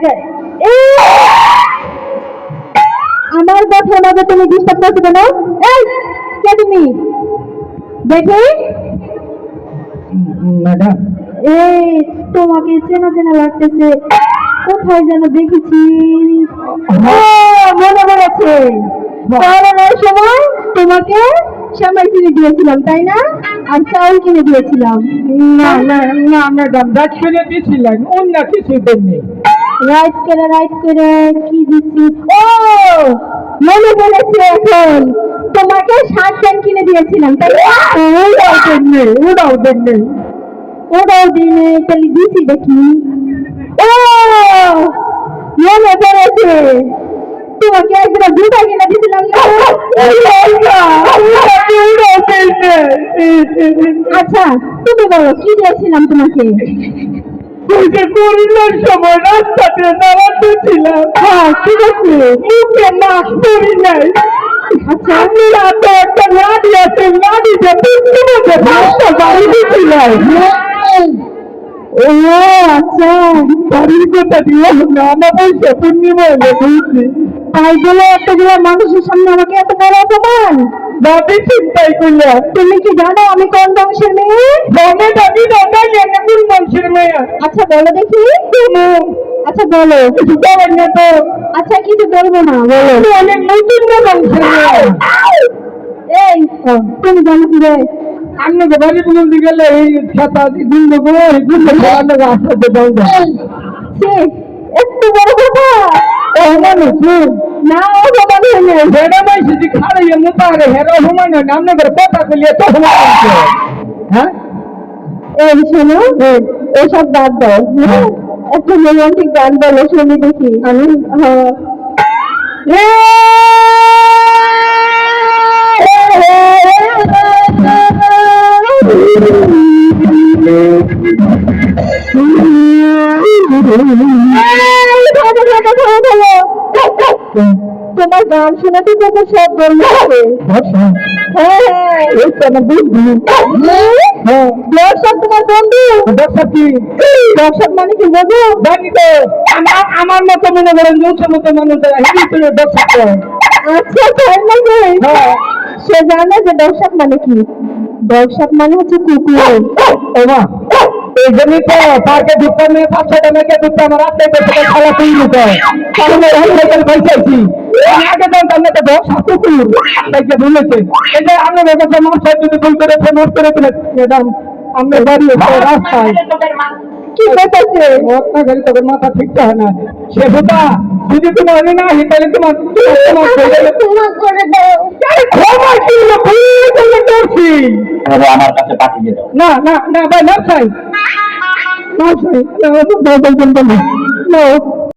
জায়গায় আমার কথার মাঝে তুমি ডিস্টার্ব করছো কেন? এই কে তুমি? দেখি ম্যাডাম, এই তোমাকে চেনা চেনা লাগতেছে, কোথায় যেন দেখেছি। ও, মনে পড়েছে, করোনার সময় তোমাকে সেমাই কিনে দিয়েছিলাম তাই না, আর চাউল কিনে দিয়েছিলাম। না না না ম্যাডাম, রাত করে দিয়েছিলেন, অন্য কিছু দেননি। রাইট করে কি দিচ্ছি? ও, মনে পড়েছে এখন, তোমাকে শার্ট প্যান্ট কিনে দিয়েছিলাম তাই না? ওরাও দেননি, ওরাও দেননি। ওরাও দিনে তাহলে দিছি দেখি। ও, মনে পড়েছে, তোমাকে একদিন জুতা কিনে দিয়েছিলাম না? আচ্ছা তুমি বলো কি দিয়েছিলাম তোমাকে? করোনার সময় রাস্তাতে দাঁড়াতে ছিলাম, হ্যাঁ ঠিক আছে। মুখে মাস্ক পরি নাই। আচ্ছা আমি রাতে একটা লাঠি আছে, লাঠিতে পিছনে ভাষা বাড়ি দিয়েছিলাম। ও আচ্ছা, বাড়ির কথা দিয়ে নানা পয়সা পূর্ণিমায় বলছি। তাই বলে এতগুলো মানুষের সামনে আমাকে এত বড় অপমান? দাবি চিন্তাই করলাম, তুমি কি জানো আমি কোন বংশের মেয়ে? মনে দাবি দাদা এনে কোন মানুষের মেয়ে? আচ্ছা বলো দেখি। আচ্ছা বলো। কিছু বলেন না তো। আচ্ছা কিছু বলবো না, বলো। আমি অনেক নতুন না মানুষের মেয়ে। এই তুমি জানো কি রে? আপনাকে বাড়ি বলতে গেলে এই ছাতা গুন্ড করে গুন্ড আপনাকে আসতে বলবেন সে একটু বড় কথা মানুষ না, অপমান হয়ে হেরা মাইছে যে খাড়াইয়া মোতা আরে হেরা হুমায় না আপনাদের কথা বলিয়ে তো হুমায় আছে। হ্যাঁ এই শোনো, এসব বাদ দাও, হ্যাঁ? একটা রোমান্টিক গান বলো শুনি দেখি আমি। তোমার গান শুনে তো তোকে সব বলতে হবে। হ্যাঁ দর্শক তোমার বন্ধু। দর্শক মানে কি বোঝো? জানি তো, আমার মতো মনে করেন দুশো মতো মানুষ দর্শক। আচ্ছা তাই নাকি? সে জানে যে দর্শক মানে কি? দর্শক মানে হচ্ছে কুকুর। ওমা এই জন্যই তো পার্কে ঢুকতাম না, 5-6টা মেয়েকে ঢুকতাম, আমার রাস্তায় বসে খেলা তুই নিত তাহলে বসেছি আগে জানতাম না তো দর্শক কুকুর তাইকে ভুলেছে। এই যে আপনাদের কাছে মাস্টার যদি ভুল করে ফেমাস করে ফেলে ম্যাডাম, আমরা বাড়ি রাস্তায় কি করতেছে? আপনার গাড়ি তোদের মাথা ঠিকটা হয় না। সে বোকা যদি তোমার আমি না আহি তাহলে তোমার তোমার করে দাও। ক্ষমা ছিল ভুল করলে করছি। আমার কাছে পাঠিয়ে দাও। না না না ভাই না চাই, না চাই, না